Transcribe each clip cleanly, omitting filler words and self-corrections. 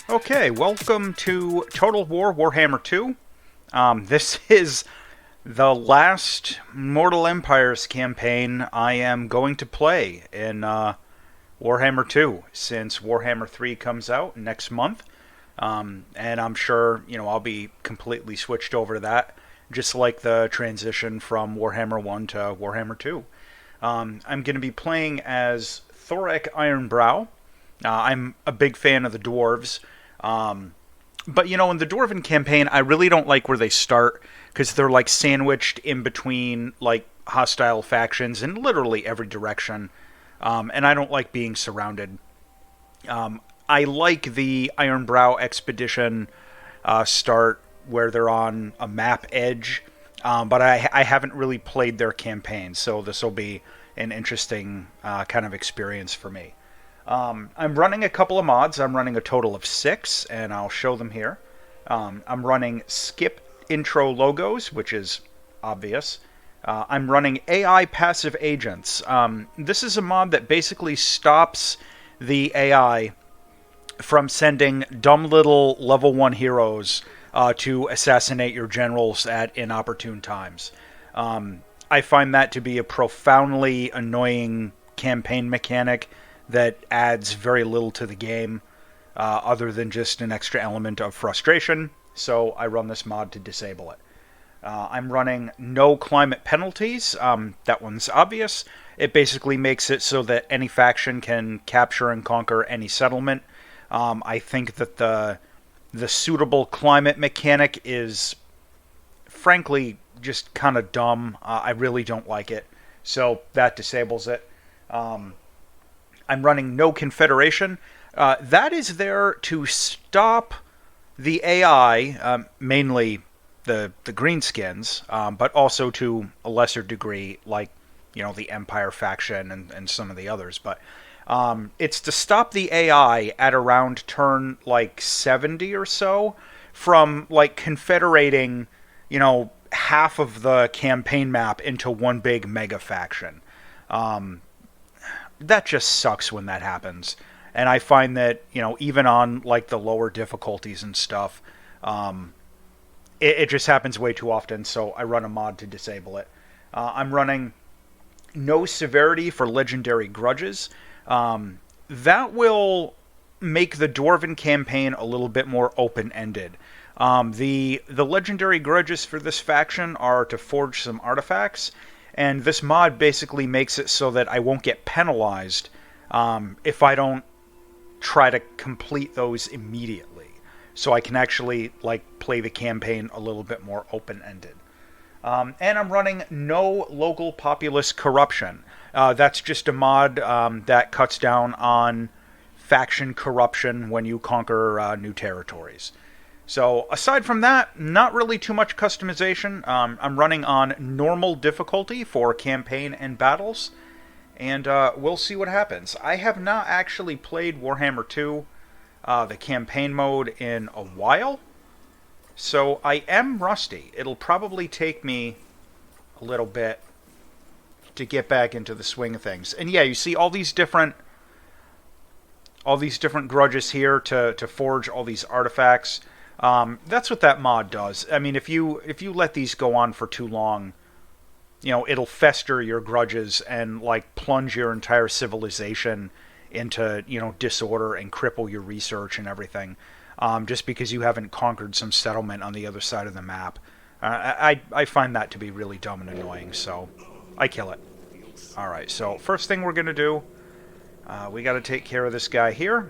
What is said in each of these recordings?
Okay, welcome to Total War Warhammer 2. This is the last Mortal Empires campaign I am going to play in Warhammer 2, since Warhammer 3 comes out next month. And I'm sure, I'll be completely switched over to that, just like the transition from Warhammer 1 to Warhammer 2. I'm going to be playing as Thorek Ironbrow. I'm a big fan of the dwarves. But in the Dwarven campaign, I really don't like where they start, because they're like sandwiched in between like hostile factions in literally every direction. And I don't like being surrounded. I like the Ironbrow expedition start where they're on a map edge, but I haven't really played their campaign, so this will be an interesting kind of experience for me. I'm running a couple of mods. I'm running a total of 6, and I'll show them here. I'm running skip intro logos, which is obvious. I'm running AI passive agents. This is a mod that basically stops the AI from sending dumb little level 1 heroes to assassinate your generals at inopportune times. I find that to be a profoundly annoying campaign mechanic that adds very little to the game, other than just an extra element of frustration, so I run this mod to disable it. I'm running no climate penalties. That one's obvious. It basically makes it so that any faction can capture and conquer any settlement. I think that the suitable climate mechanic is, frankly, just kind of dumb. I really don't like it, so that disables it. I'm running no confederation. That is there to stop the AI, mainly the greenskins, but also to a lesser degree, like, the Empire faction and some of the others. But it's to stop the AI at around turn, like, 70 or so from, like, confederating, half of the campaign map into one big mega faction. That just sucks when that happens. And I find that, even on, like, the lower difficulties and stuff, it just happens way too often, so I run a mod to disable it. I'm running no severity for legendary grudges. That will make the Dwarven campaign a little bit more open-ended. The legendary grudges for this faction are to forge some artifacts, and this mod basically makes it so that I won't get penalized if I don't try to complete those immediately. So I can actually, like, play the campaign a little bit more open-ended. And I'm running no local populace corruption. That's just a mod that cuts down on faction corruption when you conquer new territories. So aside from that, not really too much customization. I'm running on normal difficulty for campaign and battles, and we'll see what happens. I have not actually played Warhammer 2, the campaign mode, in a while, so I am rusty. It'll probably take me a little bit to get back into the swing of things. And yeah, you see all these different grudges here to forge all these artifacts. That's what that mod does. I mean, if you let these go on for too long, it'll fester your grudges and, like, plunge your entire civilization into, disorder and cripple your research and everything, just because you haven't conquered some settlement on the other side of the map. I find that to be really dumb and annoying, so I kill it. Alright, so first thing we're going to do, we got to take care of this guy here,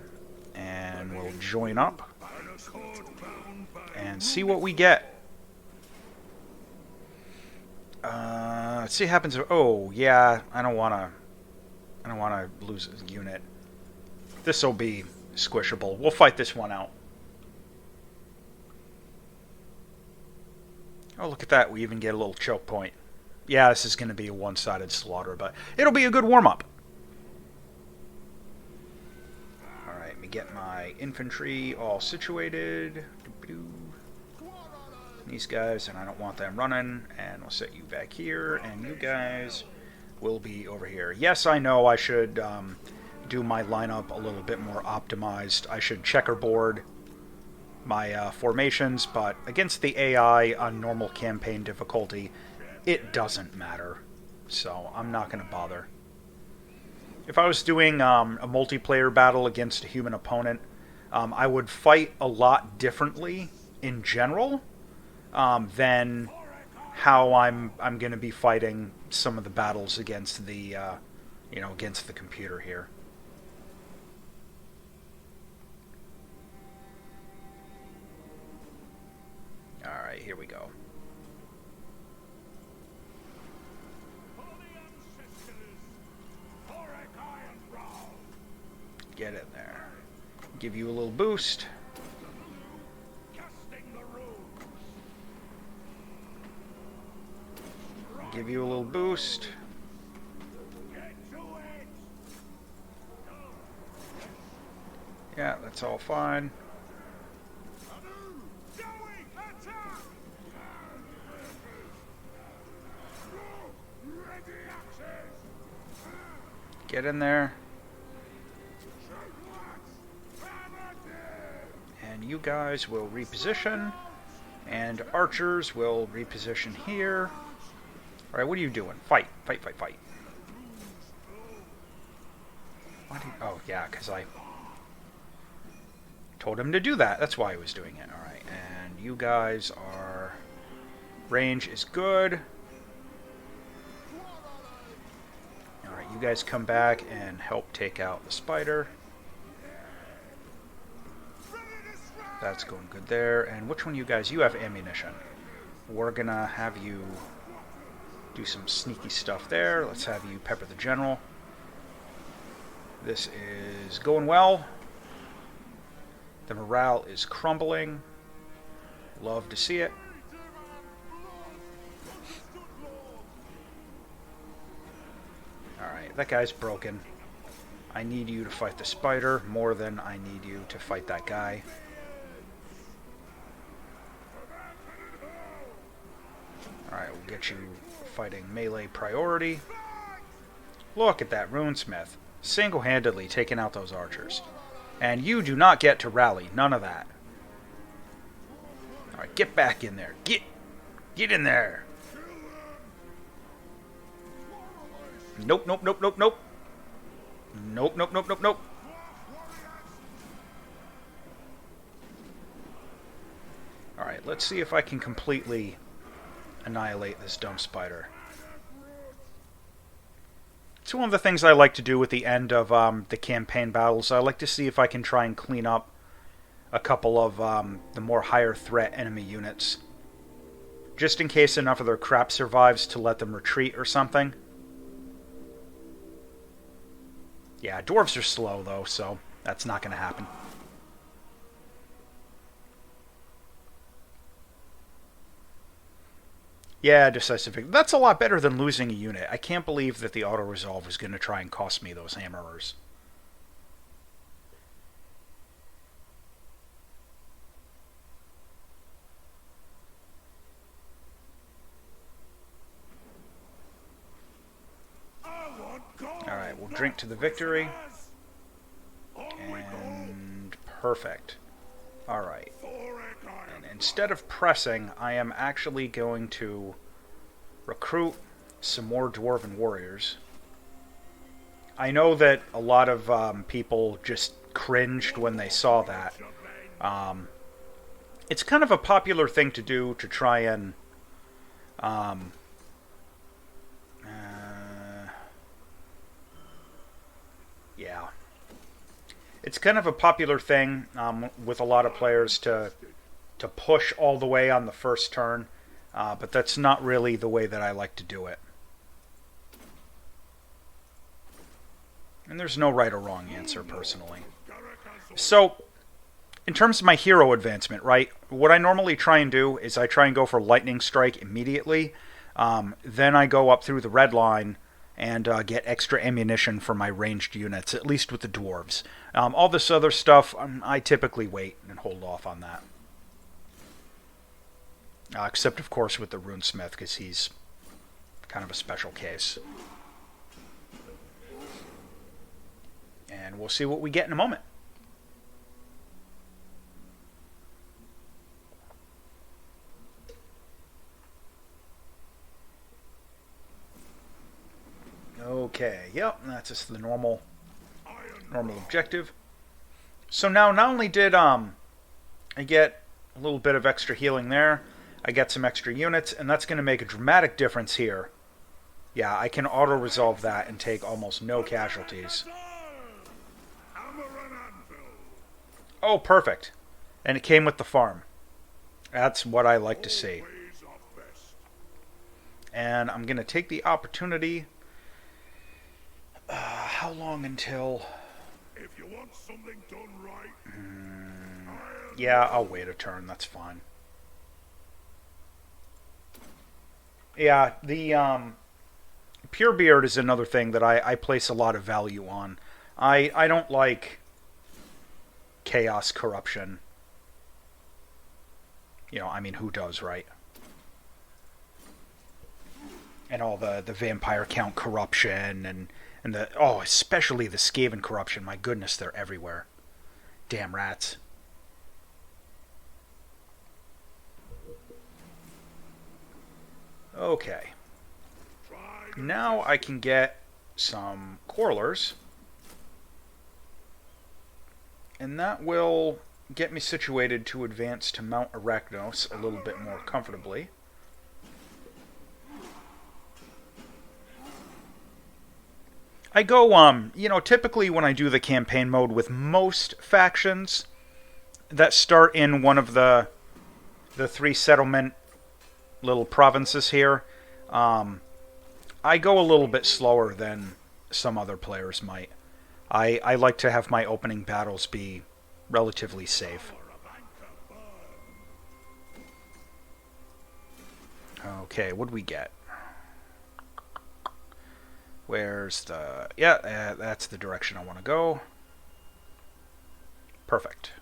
and we'll join up and see what we get. Let's see what happens. Oh, yeah, I don't want to lose a unit. This will be squishable. We'll fight this one out. Oh, look at that. We even get a little choke point. Yeah, this is going to be a one-sided slaughter, but it'll be a good warm-up. Alright, let me get my infantry all situated. These guys, and I don't want them running, and we'll set you back here, and you guys will be over here. Yes, I know I should do my lineup a little bit more optimized. I should checkerboard my formations, but against the AI on normal campaign difficulty, it doesn't matter. So I'm not going to bother. If I was doing a multiplayer battle against a human opponent, I would fight a lot differently in general than how I'm going to be fighting some of the battles against the against the computer here. All right, here we go. Get in there. Give you a little boost. Give you a little boost. Yeah, that's all fine. Get in there. And you guys will reposition. And archers will reposition here. Alright, what are you doing? Fight. Fight, fight, fight. Oh, yeah, because I told him to do that. That's why he was doing it. Alright, and you guys are... Range is good. Alright, you guys come back and help take out the spider. That's going good there. And which one of you guys? You have ammunition. We're gonna have you do some sneaky stuff there. Let's have you pepper the general. This is going well. The morale is crumbling. Love to see it. Alright, that guy's broken. I need you to fight the spider more than I need you to fight that guy. Alright, we'll get you fighting melee priority. Look at that runesmith. Single-handedly taking out those archers. And you do not get to rally. None of that. Alright, get back in there. Get in there. Nope, nope, nope, nope, nope. Nope, nope, nope, nope, nope. Alright, let's see if I can completely annihilate this dumb spider. It's one of the things I like to do at the end of the campaign battles. I like to see if I can try and clean up a couple of the more higher threat enemy units. Just in case enough of their crap survives to let them retreat or something. Yeah, dwarves are slow though, so that's not going to happen. Yeah, decisive victory. That's a lot better than losing a unit. I can't believe that the auto-resolve is going to try and cost me those hammerers. Alright, we'll drink to the victory. And perfect. Alright. And instead of pressing, I am actually going to recruit some more dwarven warriors. I know that a lot of people just cringed when they saw that. It's kind of a popular thing to do to try and yeah. It's kind of a popular thing with a lot of players to push all the way on the first turn, but that's not really the way that I like to do it. And there's no right or wrong answer, personally. So, in terms of my hero advancement, right, what I normally try and do is I try and go for lightning strike immediately. Then I go up through the red line and get extra ammunition for my ranged units, at least with the dwarves. All this other stuff, I typically wait and hold off on that. Except, of course, with the runesmith, because he's kind of a special case. And we'll see what we get in a moment. Okay, yep, that's just the normal objective. So now, not only did I get a little bit of extra healing there, I get some extra units, and that's going to make a dramatic difference here. Yeah, I can auto-resolve that and take almost no casualties. Oh, perfect. And it came with the farm. That's what I like to see. And I'm going to take the opportunity... how long until... If you want something done right... yeah, I'll wait a turn. That's fine. Yeah, the Purebeard is another thing that I place a lot of value on. I don't like chaos corruption. You know, I mean, who does, right? And all the vampire count corruption and the... oh, especially the Skaven corruption. My goodness, they're everywhere. Damn rats. Okay. Now I can get some Quarrelers. And that will get me situated to advance to Mount Arachnos a little bit more comfortably. I go, you know, typically when I do the campaign mode with most factions that start in one of the 3 settlement little provinces here, I go a little bit slower than some other players might. I like to have my opening battles be relatively safe. Okay, what do we get? Where's the... yeah, that's the direction I want to go. Perfect.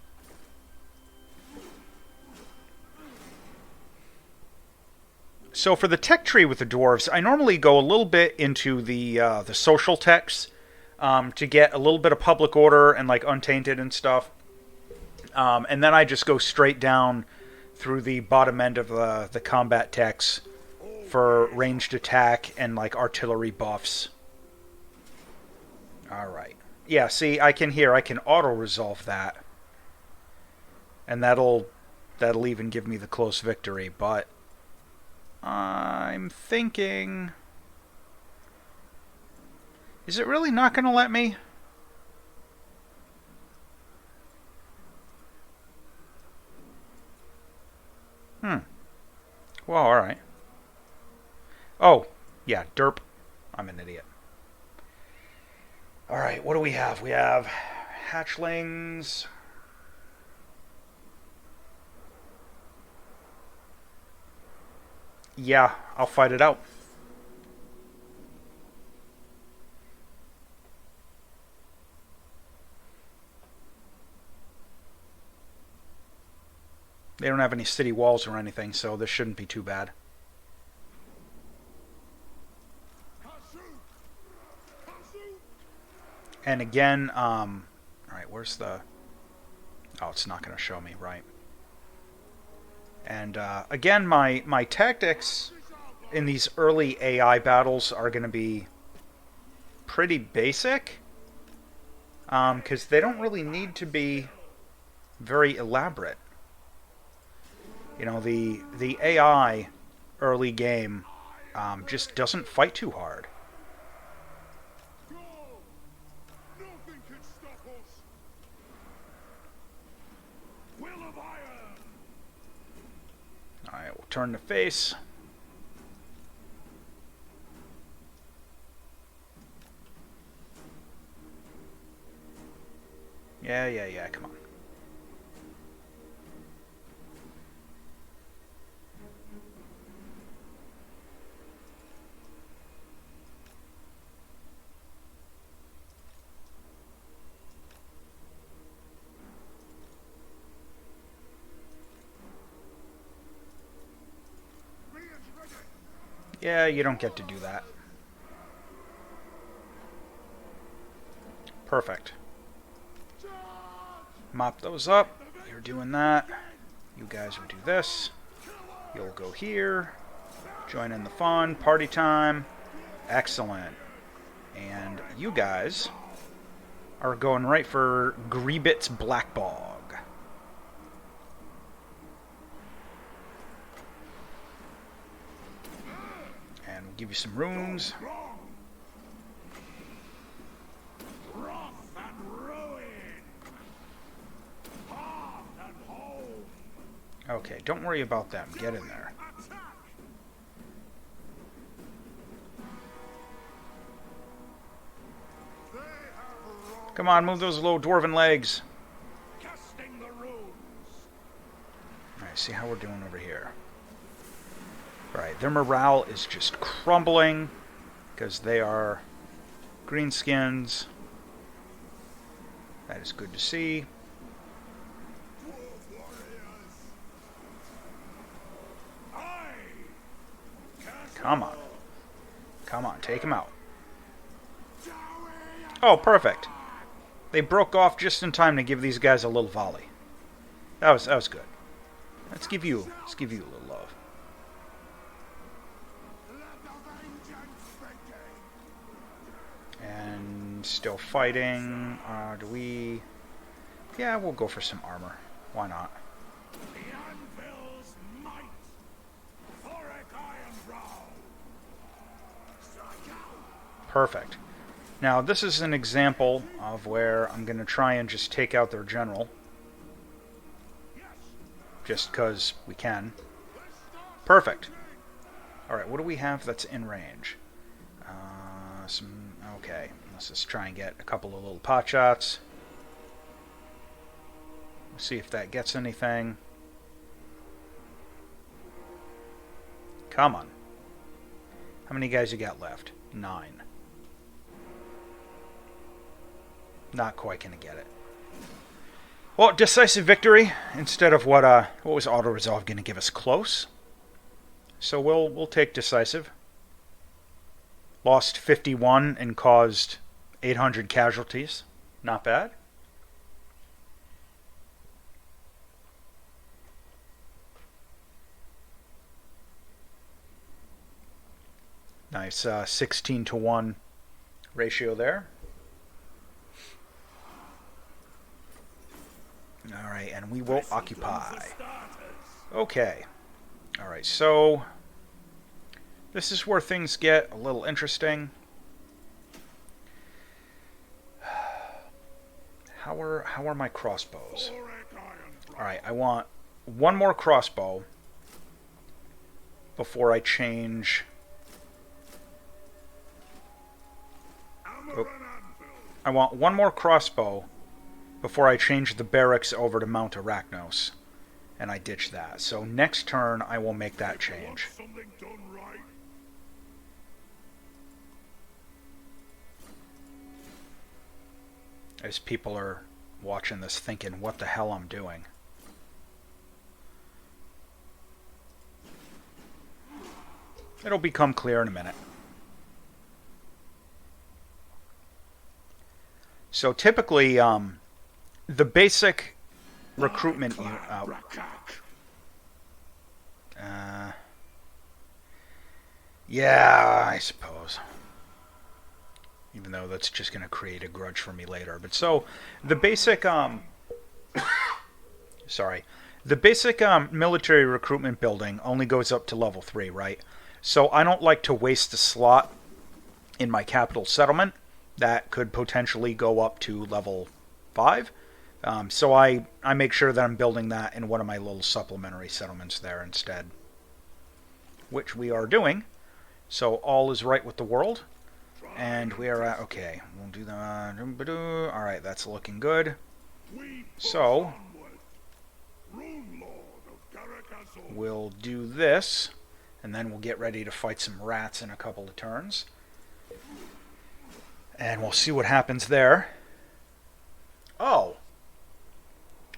So for the tech tree with the dwarves, I normally go a little bit into the social techs to get a little bit of public order and like untainted and stuff. And then I just go straight down through the bottom end of the combat techs for ranged attack and like artillery buffs. Alright. Yeah, see, I can auto-resolve that. And that'll even give me the close victory, but I'm thinking... is it really not going to let me? Well, alright. Oh, yeah, derp. I'm an idiot. Alright, what do we have? We have hatchlings. Yeah, I'll fight it out. They don't have any city walls or anything, so this shouldn't be too bad. And again, alright, where's the... oh, it's not going to show me, right. And again, my tactics in these early AI battles are going to be pretty basic. Because they don't really need to be very elaborate. You know, the AI early game just doesn't fight too hard. Alright, we'll turn the face. Yeah, come on. Yeah, you don't get to do that. Perfect. Mop those up. You're doing that. You guys will do this. You'll go here. Join in the fun. Party time. Excellent. And you guys are going right for Gambit's Black Bog. And we'll give you some runes. Okay, don't worry about them. Get in there. Come on, move those little dwarven legs. Alright, see how we're doing over here. Alright, their morale is just crumbling because they are greenskins. That is good to see. Come on. Come on, take him out. Oh, perfect. They broke off just in time to give these guys a little volley. That was good. Let's give you a little love. And still fighting. Do we? Yeah, we'll go for some armor. Why not? Perfect. Now, this is an example of where I'm going to try and just take out their general. Just because we can. Perfect. Alright, what do we have that's in range? Okay, let's just try and get a couple of little pot shots. See if that gets anything. Come on. How many guys you got left? 9. Not quite gonna get it. Well, decisive victory instead of what was auto resolve gonna give us? Close. So we'll take decisive. Lost 51 and caused 800 casualties. Not bad. Nice 16-to-1 ratio there. Alright, and we will occupy. Okay. Alright, so this is where things get a little interesting. How are my crossbows? Alright, I want one more crossbow before I change. Oh. I want one more crossbow before I change the barracks over to Mount Arachnos, and I ditch that. So next turn I will make that change. As people are watching this thinking what the hell I'm doing. It'll become clear in a minute. So typically, the basic recruitment... yeah, I suppose. Even though that's just going to create a grudge for me later. But so, the basic... sorry. The basic military recruitment building only goes up to level 3, right? So I don't like to waste a slot in my capital settlement. That could potentially go up to level 5. So I make sure that I'm building that in one of my little supplementary settlements there instead. Which we are doing. So all is right with the world. And we are at... Okay, we'll do that. Alright, that's looking good. So we'll do this. And then we'll get ready to fight some rats in a couple of turns. And we'll see what happens there. Oh.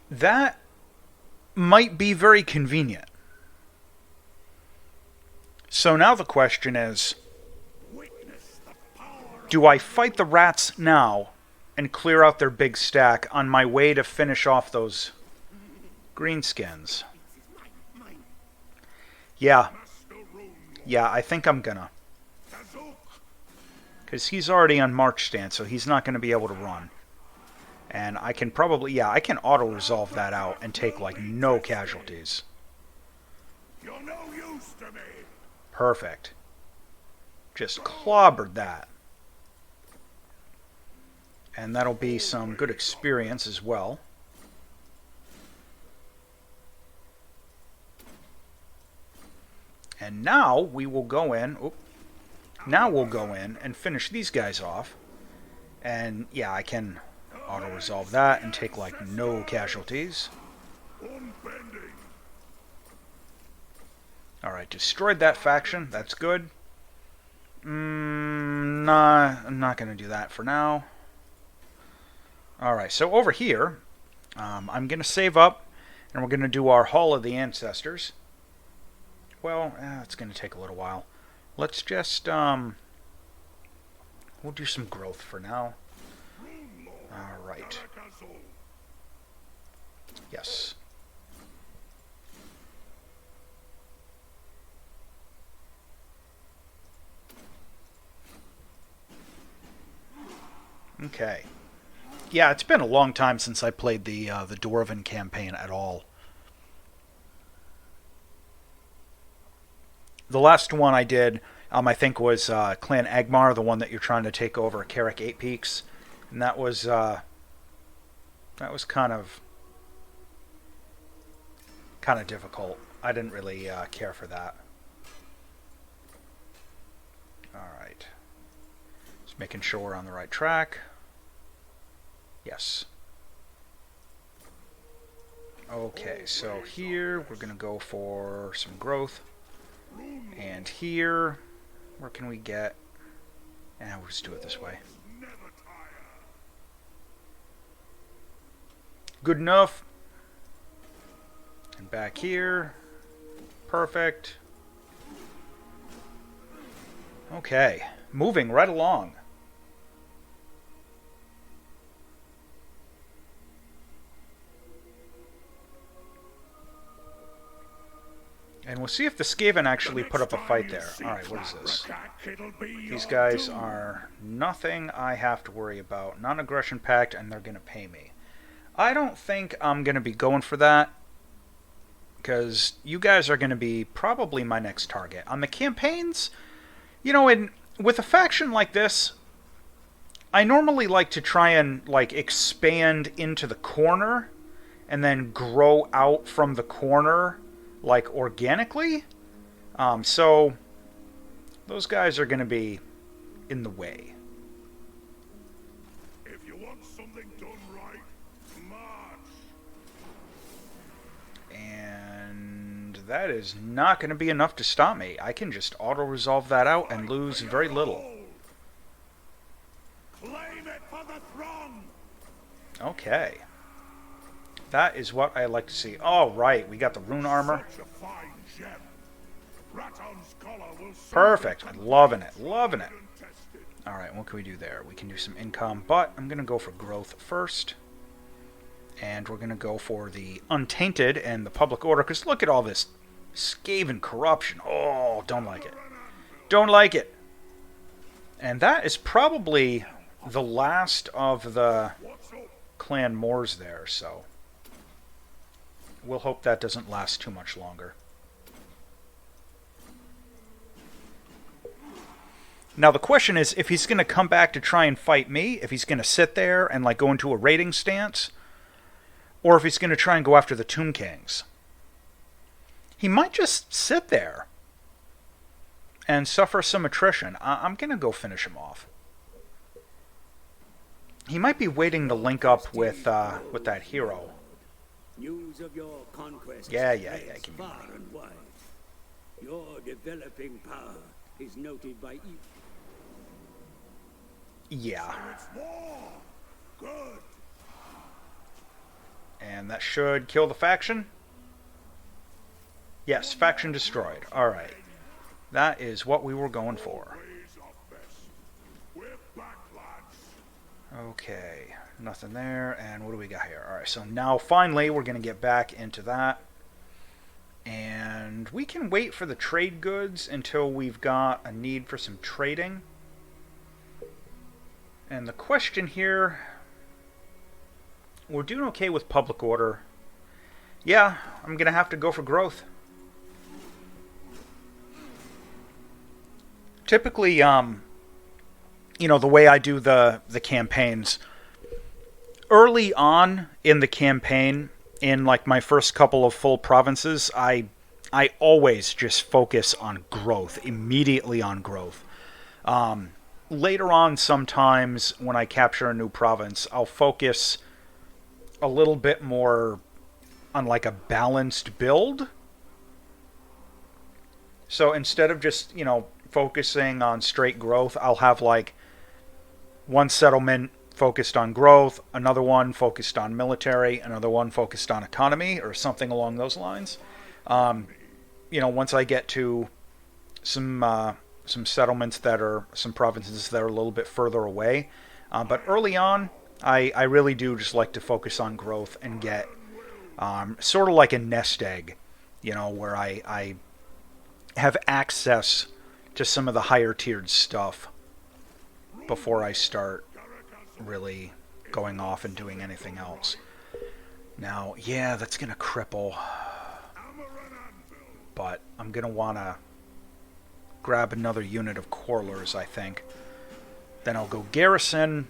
That might be very convenient. So now the question is, do I fight the rats now and clear out their big stack on my way to finish off those greenskins? Yeah. Yeah, I think I'm gonna. Because he's already on march stance, so he's not going to be able to run. And I can probably, yeah, I can auto-resolve that out and take, like, no casualties. You're no use to me. Perfect. Just clobbered that. And that'll be some good experience as well. And now we will go in. Now we'll go in and finish these guys off. And yeah, I can auto-resolve that and take like no casualties. Alright, destroyed that faction. That's good. Nah, I'm not going to do that for now. Alright, so over here, I'm going to save up, and we're going to do our Hall of the Ancestors. Well, it's going to take a little while. Let's just, we'll do some growth for now. Alright. Yes. Okay. Yeah, it's been a long time since I played the Dwarven campaign at all. The last one I did, I think, was Clan Agmar, the one that you're trying to take over Carrick 8 Peaks, and that was kind of difficult. I didn't really care for that. All right, just making sure we're on the right track. Yes. Okay, so here we're gonna go for some growth. And here, where can we get? We'll just do it this way. Good enough. And back here. Perfect. Okay, moving right along. And we'll see if the Skaven actually put up a fight there. Alright, what is this? These guys are nothing I have to worry about. Non-aggression pact, and they're going to pay me. I don't think I'm going to be going for that, because you guys are going to be probably my next target. On the campaigns, you know, with a faction like this, I normally like to try and like expand into the corner and then grow out from the corner like organically. So those guys are going to be in the way. If you want something done right, march. And that is not going to be enough to stop me. I can just auto-resolve that out and lose very little. Claim it for the throne. Okay. That is what I like to see. All right, we got the rune armor. Such a fine gem. Raton's collar will Perfect. I'm loving it. Loving it. All right, what can we do there? We can do some income, but I'm going to go for growth first. And we're going to go for the Untainted and the Public Order, because look at all this Skaven corruption. Oh, don't like it. Don't like it. And that is probably the last of the Clan Moors there, so we'll hope that doesn't last too much longer. Now the question is if he's going to come back to try and fight me, if he's going to sit there and like go into a raiding stance, or if he's going to try and go after the Tomb Kings. He might just sit there and suffer some attrition. I'm going to go finish him off. He might be waiting to link up with that hero. News of your conquest Yeah. Give me far money. and wide. Your developing power is noted by each. Yeah. It's war. Good. And that should kill the faction. Yes, faction destroyed. Alright. That is what we were going for. Ways are best. We're back, lads. Okay. Nothing there. And what do we got here? Alright, so now finally we're going to get back into that. And we can wait for the trade goods until we've got a need for some trading. And the question here, we're doing okay with public order. Yeah, I'm going to have to go for growth. Typically, you know, the way I do the campaigns, early on in the campaign, in like my first couple of full provinces, I always just focus on growth, immediately on growth. Later on, sometimes when I capture a new province, I'll focus a little bit more on like a balanced build. So instead of just, you know, focusing on straight growth, I'll have like one settlement focused on growth, another one focused on military, another one focused on economy, or something along those lines. You know, once I get to some settlements that are, some provinces that are a little bit further away. But early on, I really do just like to focus on growth and get sort of like a nest egg, you know, where I have access to some of the higher tiered stuff before I start really going off and doing anything else. Now, yeah, that's going to cripple, but I'm going to want to grab another unit of Quarlers, I think. Then I'll go garrison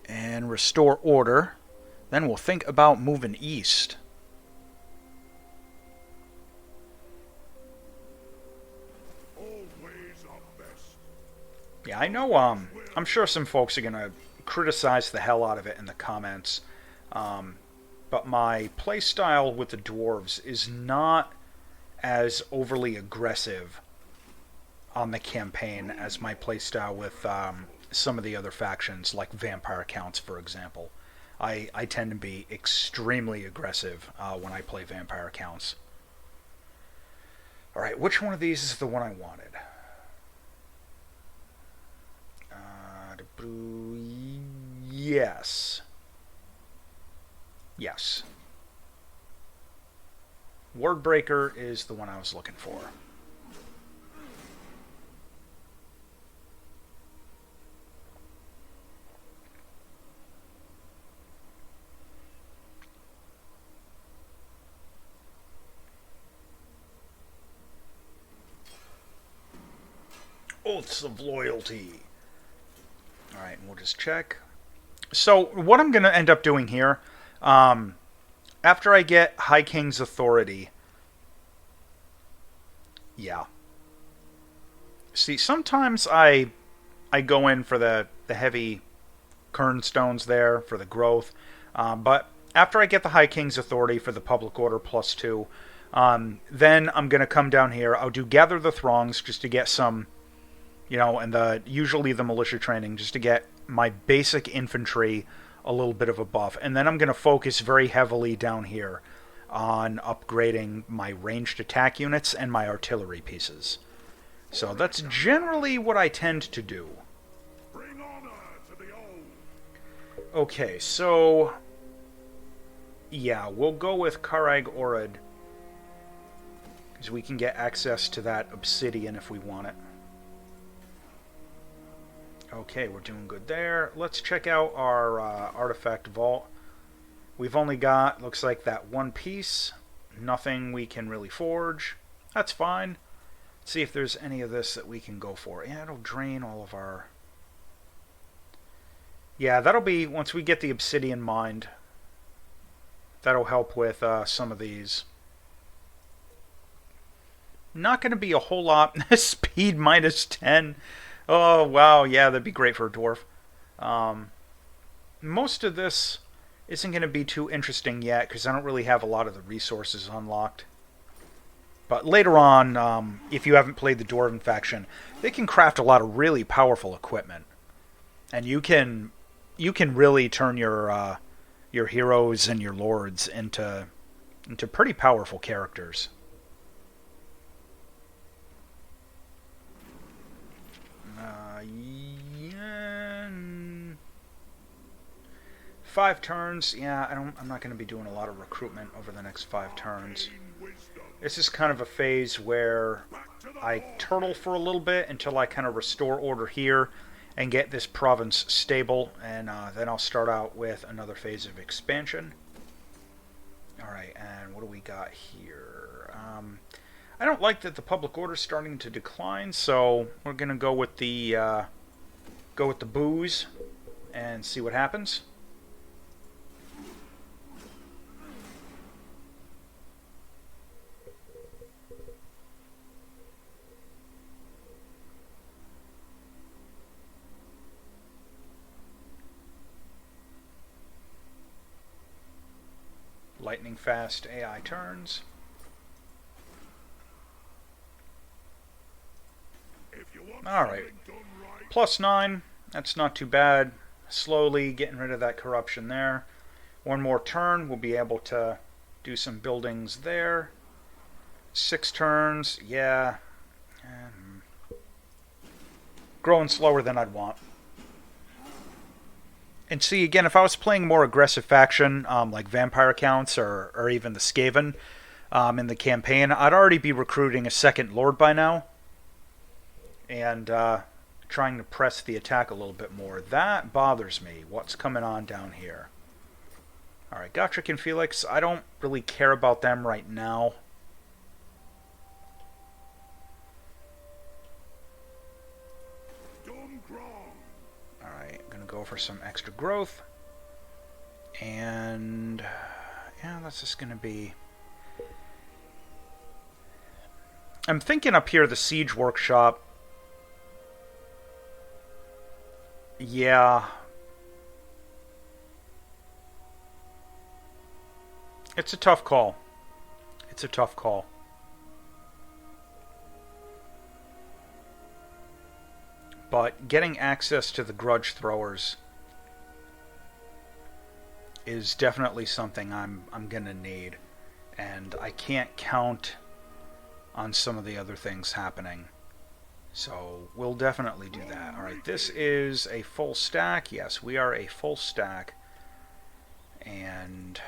and restore order. Then we'll think about moving east. Always our best. Yeah, I know, I'm sure some folks are going to criticize the hell out of it in the comments. But my playstyle with the dwarves is not as overly aggressive on the campaign as my playstyle with some of the other factions, like vampire counts, for example. I tend to be extremely aggressive when I play vampire counts. Alright, which one of these is the one I wanted? Yes. Yes. Wordbreaker is the one I was looking for. Oaths of loyalty. Alright, and we'll just check. So, what I'm going to end up doing here, after I get High King's authority, yeah. See, sometimes I go in for the heavy kernstones there, for the growth, but after I get the High King's authority for the public order +2, then I'm going to come down here. I'll do Gather the Throngs just to get some, you know, and usually the militia training, just to get my basic infantry a little bit of a buff. And then I'm going to focus very heavily down here on upgrading my ranged attack units and my artillery pieces. So that's generally what I tend to do. Bring honor to the old. Okay, so yeah, we'll go with Karag Orad, because we can get access to that obsidian if we want it. Okay, we're doing good there. Let's check out our artifact vault. We've only got, looks like, that one piece. Nothing we can really forge. That's fine. Let's see if there's any of this that we can go for. Yeah, it'll drain all of our... Yeah, that'll be, once we get the obsidian mined, that'll help with some of these. Not going to be a whole lot. Speed -10. Oh, wow, yeah, that'd be great for a dwarf. Most of this isn't going to be too interesting yet, because I don't really have a lot of the resources unlocked. But later on, if you haven't played the Dwarven faction, they can craft a lot of really powerful equipment. And you can really turn your heroes and your lords into pretty powerful characters. Yeah. 5 turns. Yeah, I'm not going to be doing a lot of recruitment over the next 5 turns. This is kind of a phase where I turtle for a little bit until I kind of restore order here, and get this province stable, and then I'll start out with another phase of expansion. Alright, and what do we got here? I don't like that the public order is starting to decline, so we're going to go with the booze and see what happens. Lightning fast AI turns. Alright. +9. That's not too bad. Slowly getting rid of that corruption there. One more turn, we'll be able to do some buildings there. 6 turns, yeah. Growing slower than I'd want. And see, again, if I was playing more aggressive faction, like Vampire Counts or even the Skaven in the campaign, I'd already be recruiting a second Lord by now. And trying to press the attack a little bit more. That bothers me. What's coming on down here? Alright, Gotrek and Felix. I don't really care about them right now. Alright, I'm going to go for some extra growth. And yeah, that's just going to be... I'm thinking up here the Siege Workshop. Yeah. It's a tough call. It's a tough call. But getting access to the grudge throwers is definitely something I'm gonna need. And I can't count on some of the other things happening. So we'll definitely do that. Alright, this is a full stack. Yes, we are a full stack. And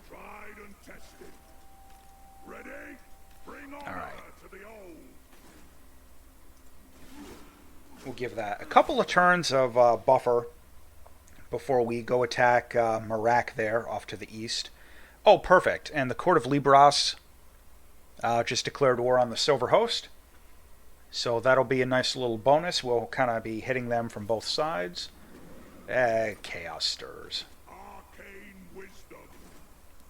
Tried and tested. Ready? Bring on Alright. to the old. we'll give that a couple of turns of buffer before we go attack Marak there off to the east. Oh, perfect. And the Court of Libras just declared war on the Silver Host. So that'll be a nice little bonus. We'll kind of be hitting them from both sides. Chaos stirs. Arcane wisdom.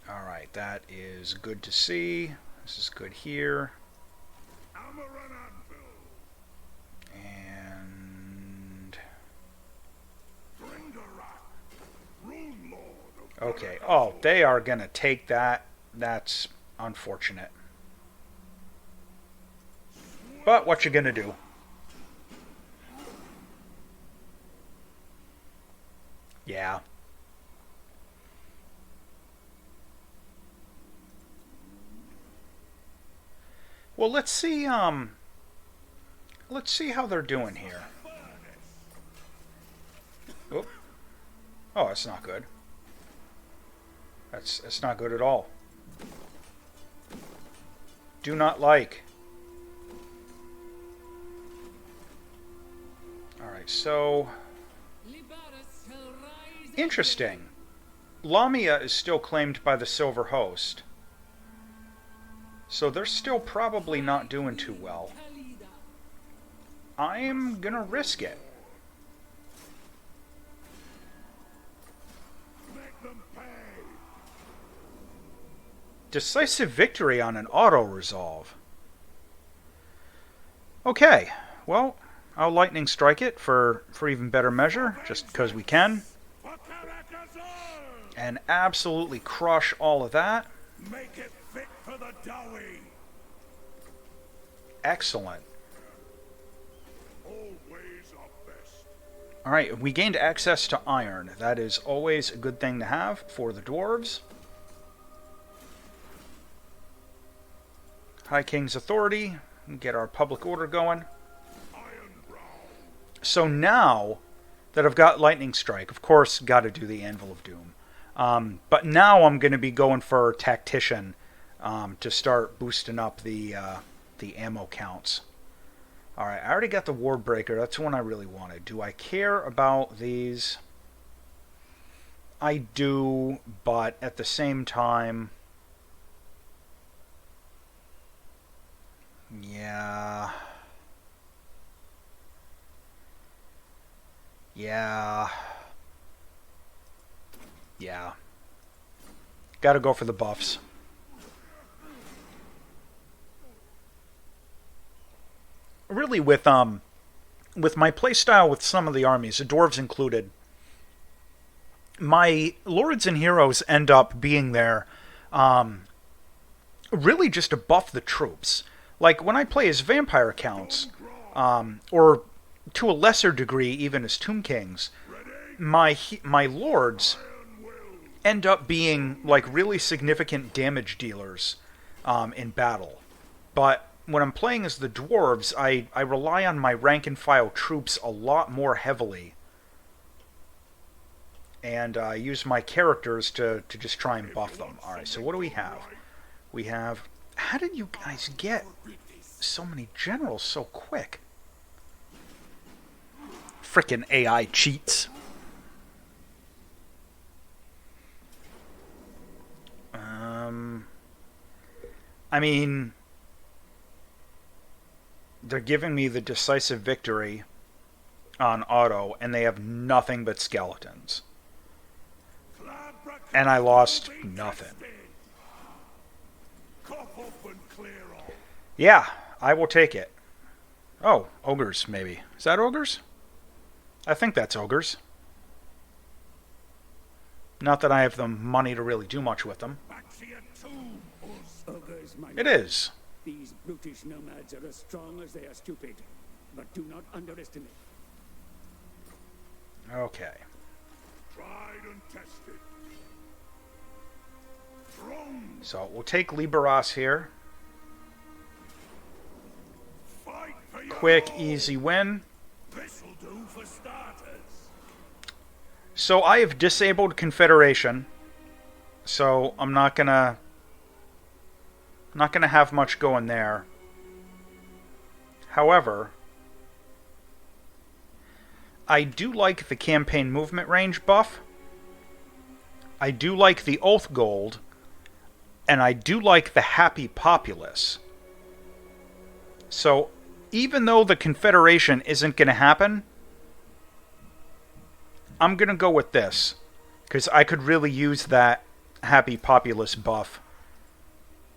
Alright, that is good to see. This is good here. Hammer and anvil. And... Grindarak. Rune lord of okay. Oh, they are going to take that. That's unfortunate. But what you gonna do? Yeah. Well, let's see how they're doing here. Oop. Oh, that's not good. That's not good at all. Do not like. Alright, so... interesting. Lamia is still claimed by the Silver Host. So they're still probably not doing too well. I'm gonna risk it. Make them pay. Decisive victory on an auto-resolve. Okay, well... I'll lightning strike it for even better measure, just because we can. And absolutely crush all of that. Make it fit for the doughy. Excellent. Always our best. Alright, we gained access to iron. That is always a good thing to have for the dwarves. High King's authority. Get our public order going. So now that I've got Lightning Strike, of course, got to do the Anvil of Doom. But now I'm going to be going for Tactician to start boosting up the ammo counts. Alright, I already got the Ward Breaker. That's the one I really wanted. Do I care about these? I do, but at the same time... Yeah... Yeah... Yeah. Gotta go for the buffs. Really, with my playstyle with some of the armies, the dwarves included, my lords and heroes end up being there really just to buff the troops. Like, when I play as vampire accounts, or to a lesser degree even as Tomb Kings, my lords end up being like really significant damage dealers in battle. But when I'm playing as the dwarves, I rely on my rank and file troops a lot more heavily. And I use my characters to just try and buff them. Alright, so what do we have? We have... How did you guys get so many generals so quick? Frickin' AI cheats. I mean... They're giving me the decisive victory on auto, and they have nothing but skeletons. And I lost nothing. Yeah, I will take it. Oh, ogres, maybe. Is that ogres? I think that's ogres. Not that I have the money to really do much with them. It is. These brutish nomads are as strong as they are stupid, but do not underestimate. Okay. Tried and tested. Thrown. So we'll take Liberas here. Fight for your Quick, lord. easy win. This'll do for starters. So I have disabled Confederation. So I'm not gonna have much going there. However, I do like the campaign movement range buff. I do like the Oath Gold. And I do like the Happy Populace. So, even though the Confederation isn't going to happen, I'm going to go with this. Because I could really use that Happy Populace buff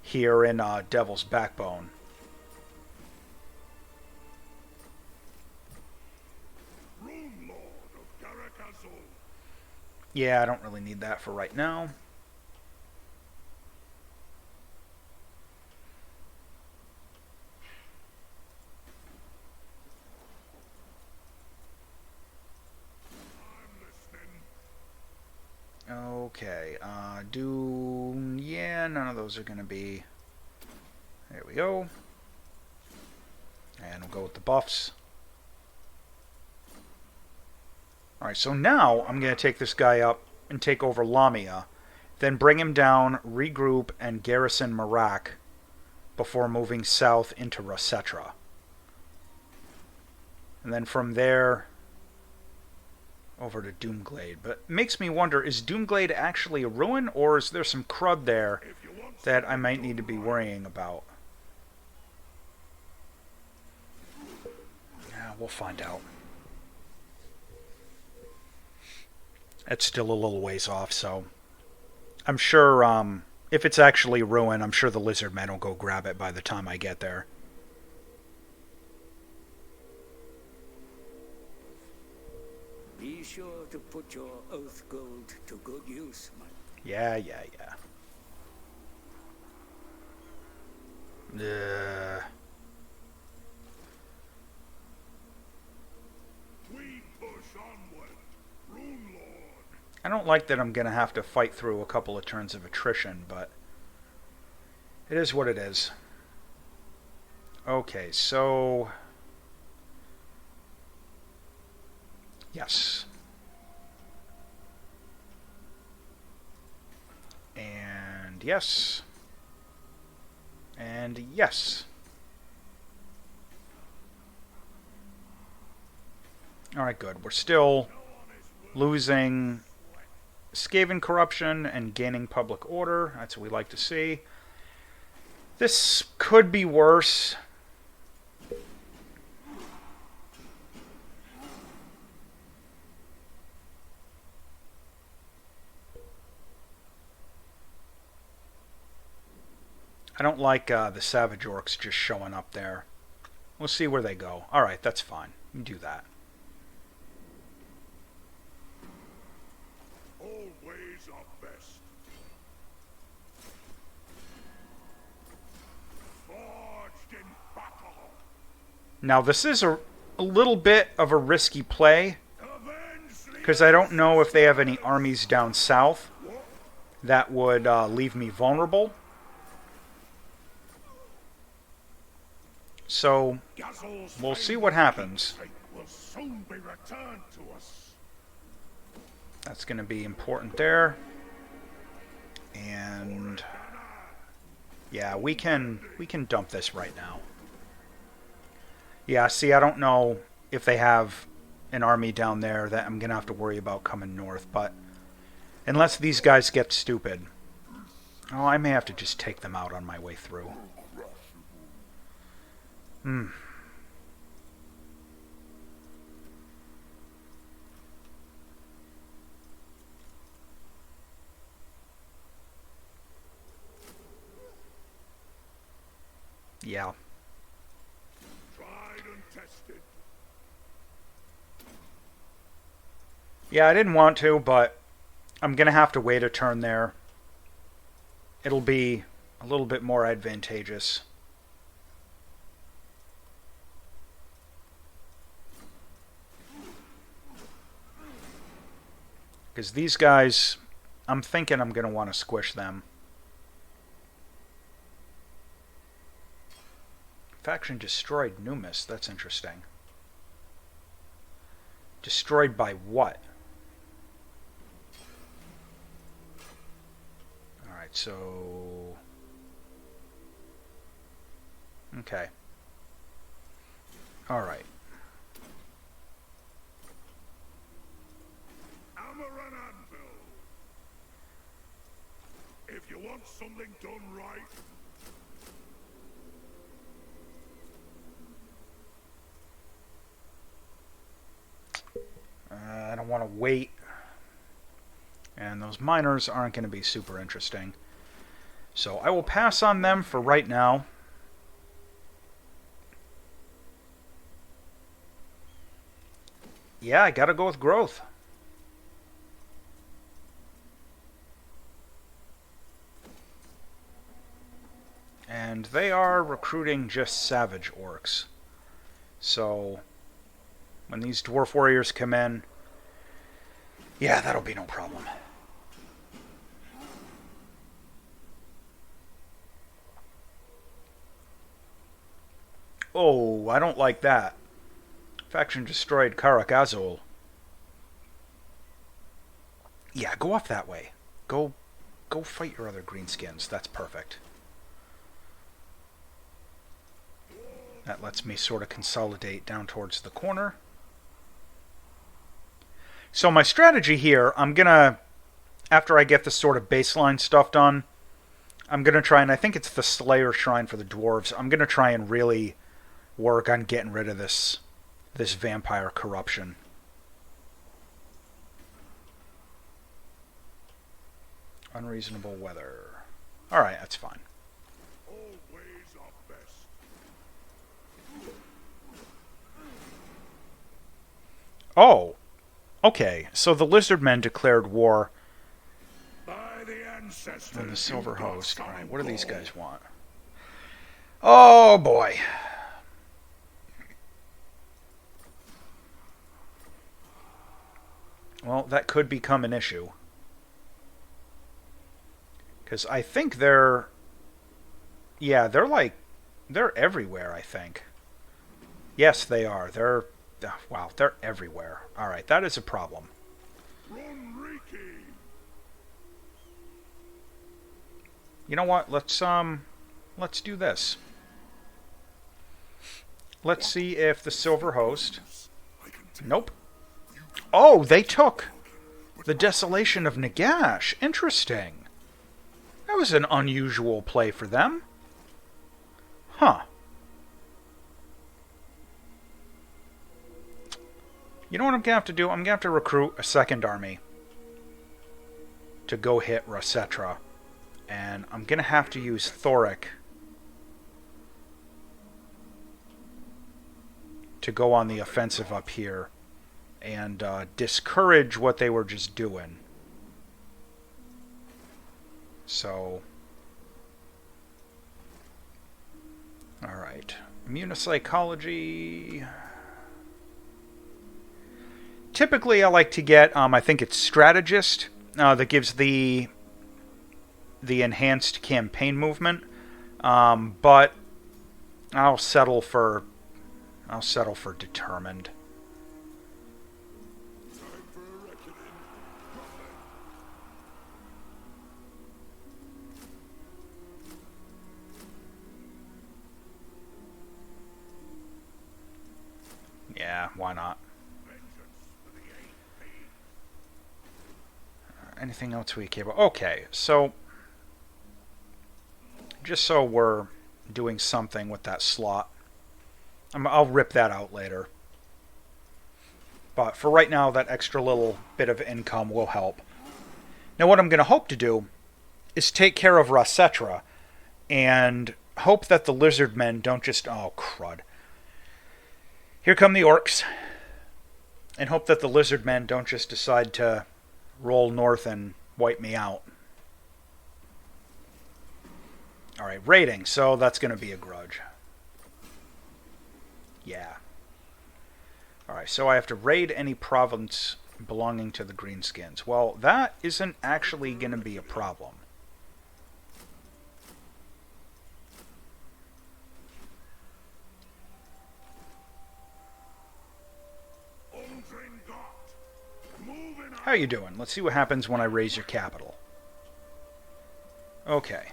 here in Devil's Backbone. Rune Lord of Garakazul. Yeah, I don't really need that for right now. Okay, yeah, none of those are going to be... There we go. And we'll go with the buffs. Alright, so now I'm going to take this guy up and take over Lamia, then bring him down, regroup, and garrison Marak before moving south into Rasetra. And then from there, over to Doomglade. But it makes me wonder, is Doomglade actually a ruin, or is there some crud there that I might need to be worrying about? Yeah, we'll find out. It's still a little ways off, so I'm sure if it's actually a ruin, I'm sure the lizard men will go grab it by the time I get there. Be sure to put your oath gold to good use, my... Yeah. We push onward. Rune Lord. I don't like that I'm going to have to fight through a couple of turns of attrition, but it is what it is. Okay, so... Yes. And yes. And yes. Alright, good. We're still losing Skaven corruption and gaining public order. That's what we like to see. This could be worse. I don't like the Savage Orcs just showing up there. We'll see where they go. Alright, that's fine. You do that. Always our best. Forged in battle. Now, this is a little bit of a risky play, Avenge the because I don't know if they have any armies down south that would leave me vulnerable. So, Gazzle's we'll see what happens. will soon be returned to us. That's going to be important there. And yeah, we can dump this right now. Yeah, see, I don't know if they have an army down there that I'm going to have to worry about coming north, but unless these guys get stupid. Oh, I may have to just take them out on my way through. Yeah. Tried and tested. Yeah, I didn't want to, but I'm going to have to wait a turn there. It'll be a little bit more advantageous. Because these guys, I'm thinking I'm going to want to squish them. Faction destroyed Numis. That's interesting. Destroyed by what? Alright, so... Okay. Alright. Hammer and anvil. If you want something done right, I don't want to wait. And those miners aren't going to be super interesting. So I will pass on them for right now. Yeah, I gotta go with growth. And they are recruiting just savage orcs. So when these dwarf warriors come in, yeah, that'll be no problem. Oh, I don't like that. Faction destroyed Karakazul. Yeah, go off that way. Go fight your other greenskins. That's perfect. That lets me sort of consolidate down towards the corner. So my strategy here, I'm going to, after I get the sort of baseline stuff done, I'm going to try, and I think it's the Slayer Shrine for the dwarves, I'm going to try and really work on getting rid of this vampire corruption. Unreasonable weather. Alright, that's fine. always our best. Oh, okay. So the Lizardmen declared war By the ancestors. on the Silver you've got Host. some Alright, what do these gold. guys want? Oh, boy. Well, that could become an issue. Because I think they're... Yeah, they're everywhere, I think. Yes, they are. Wow, they're everywhere. Alright, that is a problem. Run, Riki. You know what? Let's do this. Let's see if the Silver Host... I can take Nope. Oh, they took the Desolation of Nagash. Interesting. That was an unusual play for them. Huh. You know what I'm going to have to do? I'm going to have to recruit a second army to go hit Rasetra. And I'm going to have to use Thoric to go on the offensive up here and discourage what they were just doing. So, alright. Immunopsychology. Typically I like to get, I think it's Strategist, that gives the enhanced campaign movement. But I'll settle for Determined. Yeah, why not? Anything else we care about? Okay, so just so we're doing something with that slot, I'll rip that out later. But for right now, that extra little bit of income will help. Now what I'm going to hope to do is take care of Rasetra and hope that the lizard men don't just... Oh, crud. Here come the orcs. And hope that the lizard men don't just decide to roll north and wipe me out. Alright, raiding. So that's going to be a grudge. Yeah. Alright, so I have to raid any province belonging to the Greenskins. Well, that isn't actually going to be a problem. How are you doing? Let's see what happens when I raise your capital. Okay.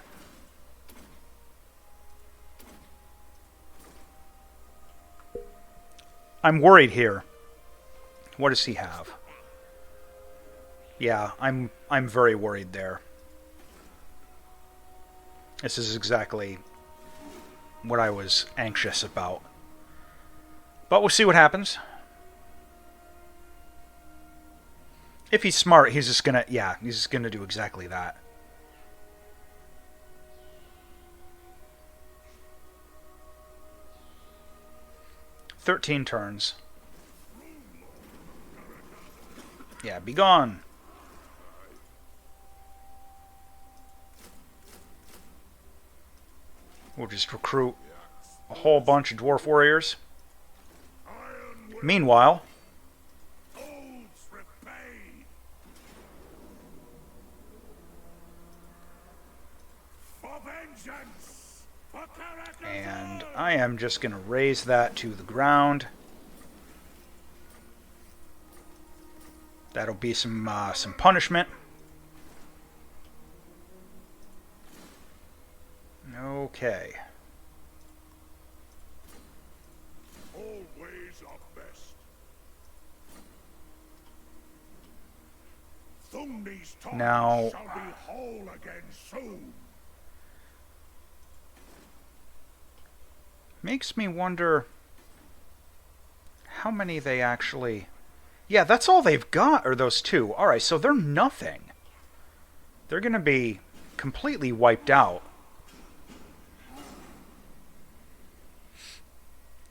I'm worried here. What does he have? Yeah, I'm very worried there. This is exactly what I was anxious about. But we'll see what happens. If he's smart, he's just gonna... Yeah, he's just gonna do exactly that. "13 turns. Yeah, be gone. We'll just recruit a whole bunch of dwarf warriors. Meanwhile... And I am just going to raise that to the ground. That'll be some punishment. Okay. Always our best. Thumni's tongue Now, shall be whole again soon. makes me wonder how many they actually... Yeah, that's all they've got, are those two. Alright, so they're nothing. They're going to be completely wiped out.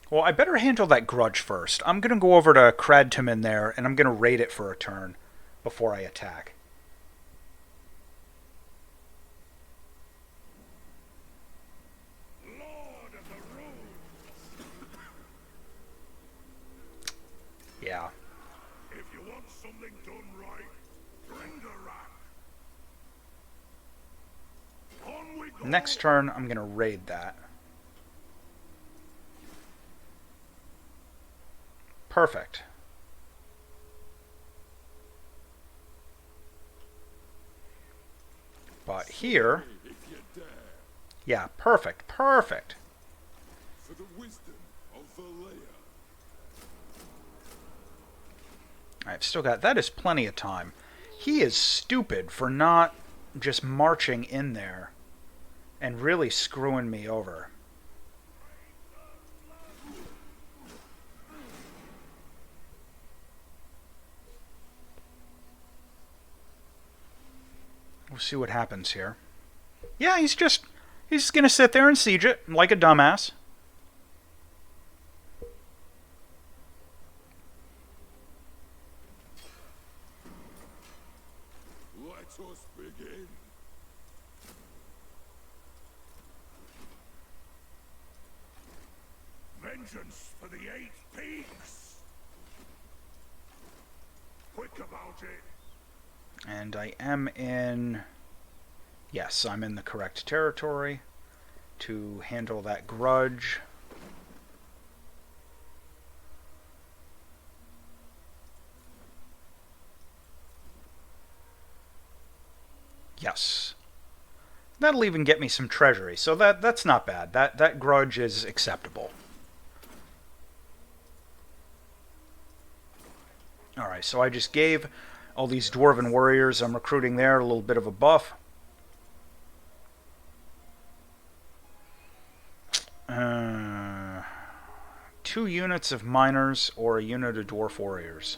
Well, I better handle that grudge first. I'm going to go over to Cradtum there, and I'm going to raid it for a turn before I attack. Yeah. If you want something done right, bring the rack. On we go. Next turn, I'm going to raid that. Perfect. But here... Yeah, perfect, perfect. For the wisdom of Valea. Alright, Alright, still got... That is plenty of time. He is stupid for not just marching in there and really screwing me over. We'll see what happens here. Yeah, he's just going to sit there and siege it like a dumbass. Let us begin. Vengeance for the 8 peaks. Quick about it. And I am in... Yes, I'm in the correct territory to handle that grudge. Yes. That'll even get me some treasury, so that's not bad. That grudge is acceptable. Alright, so I just gave all these dwarven warriors I'm recruiting there a little bit of a buff. 2 units of miners or a unit of dwarf warriors.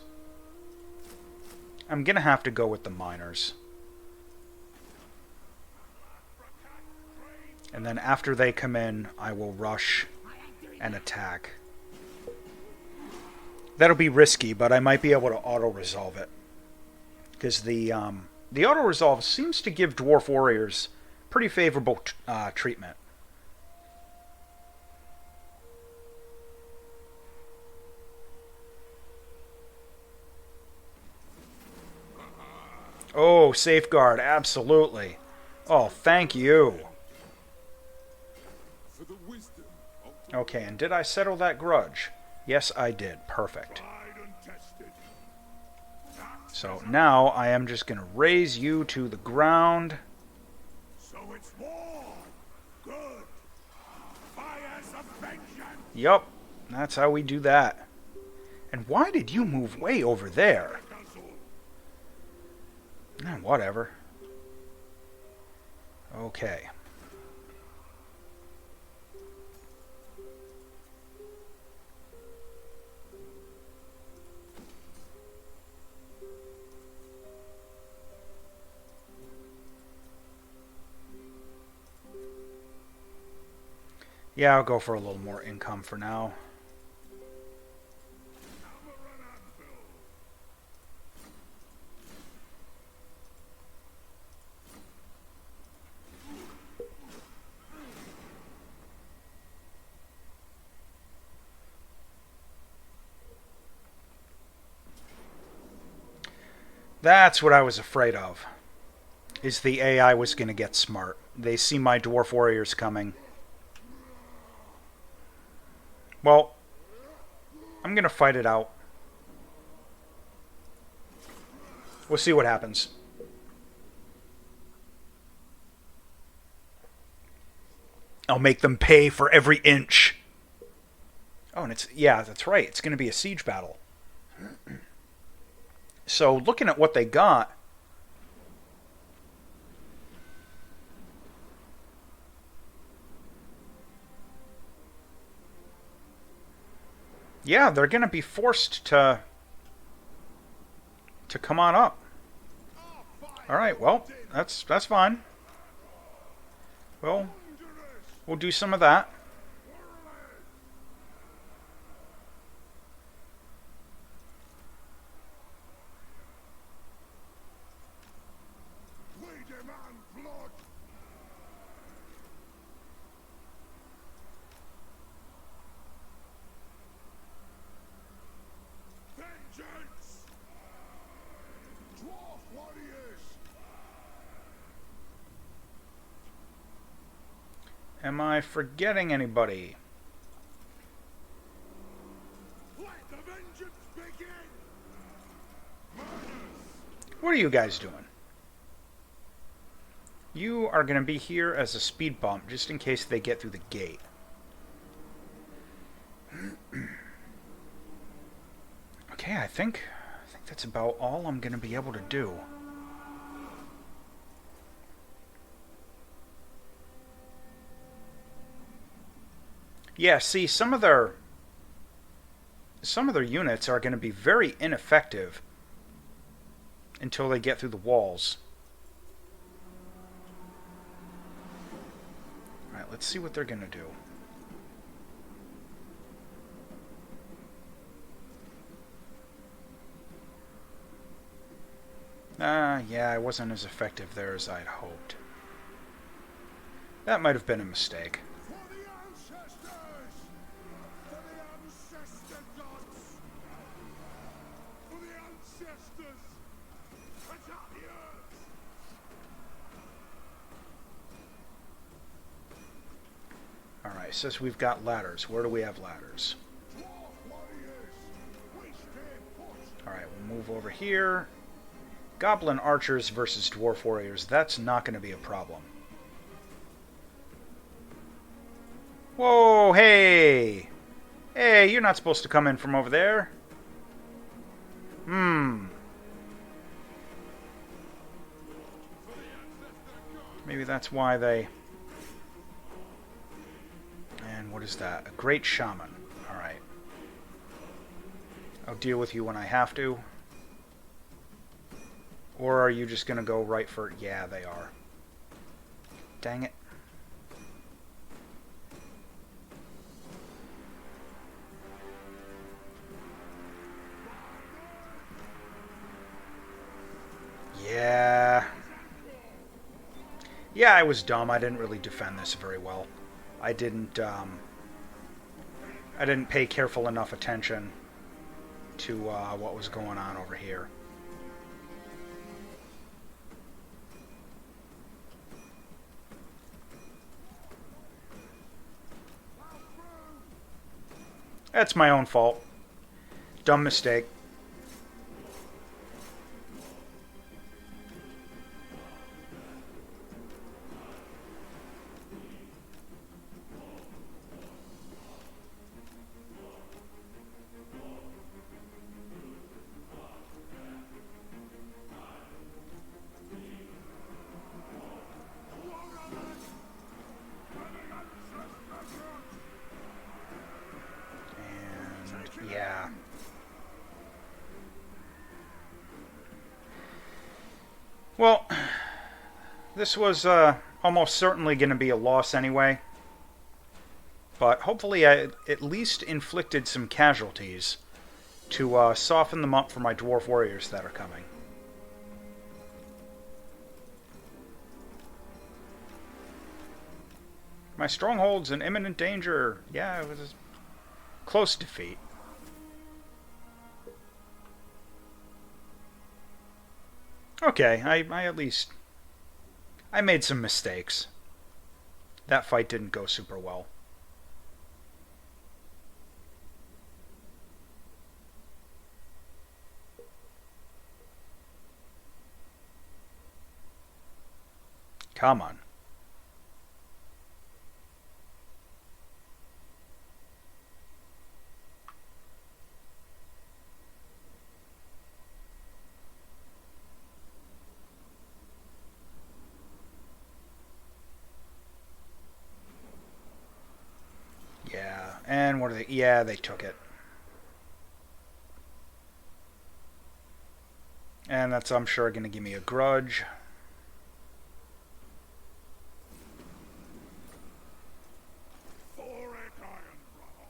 I'm gonna have to go with the miners. And then after they come in, I will rush and attack. That'll be risky, but I might be able to auto-resolve it. Because the auto-resolve seems to give dwarf warriors pretty favorable treatment. Oh, safeguard, absolutely. Oh, thank you. For the wisdom of Okay, and did I settle that grudge? Yes, I did. Perfect. tried and tested. So now I am just going to raise you to the ground. So it's war. Good. Fires of vengeance. Yup, that's how we do that. And why did you move way over there? Whatever. Okay. Yeah, I'll go for a little more income for now. That's what I was afraid of. Is the AI was going to get smart. They see my dwarf warriors coming. Well, I'm going to fight it out. We'll see what happens. I'll make them pay for every inch. Oh, and it's... Yeah, that's right. It's going to be a siege battle. So, looking at what they got... Yeah, they're going to be forced to come on up. Alright, well, that's fine. Well, we'll do some of that. We demand blood. Vengeance. Dwarf warriors. Am I forgetting anybody? Let the vengeance begin. What are you guys doing? You are going to be here as a speed bump, just in case they get through the gate. Okay, I think that's about all I'm going to be able to do. Yeah, see, some of their units are going to be very ineffective until they get through the walls. Alright, let's see what they're going to do. Yeah, I wasn't as effective there as I'd hoped. That might have been a mistake. For the ancestors! For the ancestor gods! For the ancestors! Attack the earth! Alright, says we've got ladders. Where do we have ladders? Dwarf warriors! We stay put! Alright, we'll move over here. Goblin archers versus dwarf warriors. That's not going to be a problem. Whoa, hey! Hey, you're not supposed to come in from over there. Maybe that's why they... And what is that? A great shaman. Alright. I'll deal with you when I have to. Or are you just going to go right for... Yeah, they are. Dang it. Yeah. Yeah, I was dumb. I didn't really defend this very well. I didn't pay careful enough attention to what was going on over here. That's my own fault. Dumb mistake. Yeah. Well, this was almost certainly going to be a loss anyway. But hopefully I at least inflicted some casualties to soften them up for my dwarf warriors that are coming. My stronghold's in imminent danger. Yeah, it was a close defeat. Okay, I at least... I made some mistakes. That fight didn't go super well. Come on. Yeah, and what are they? Yeah, they took it. And that's, I'm sure, going to give me a grudge. Thoric iron rubble!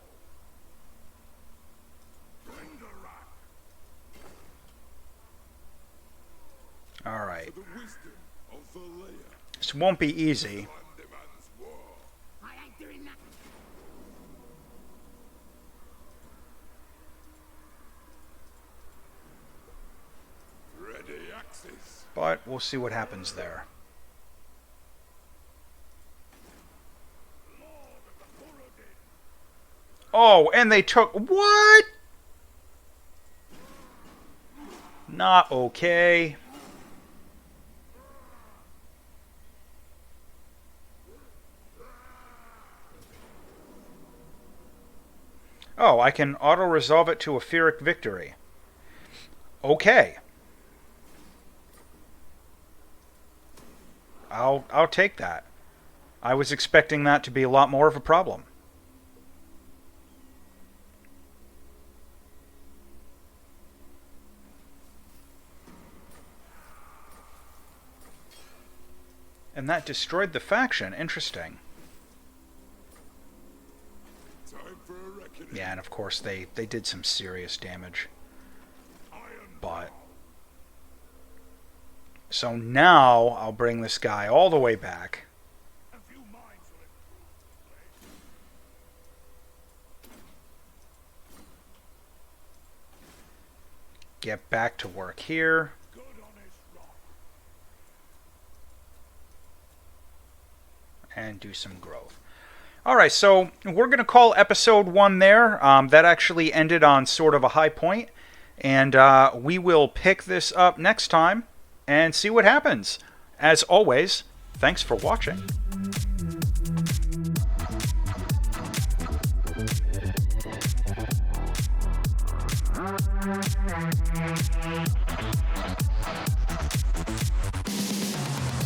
Grinderak! Alright. The wisdom of the layer. This won't be easy. Time demands war. I ain't doing that. Ready axis. But we'll see what happens there. Lord of the Furodin. Oh, and they took... What? Not okay. Oh, I can auto-resolve it to a Pyrrhic victory. Okay. I'll take that. I was expecting that to be a lot more of a problem. And that destroyed the faction. Interesting. Time for a reckoning. Yeah, and of course they did some serious damage. But so now I'll bring this guy all the way back. A few mines will improve. Get back to work here. Good honest rock. And do some growth. Alright, so we're going to call episode 1 there. That actually ended on sort of a high point. And we will pick this up next time and see what happens. As always, thanks for watching.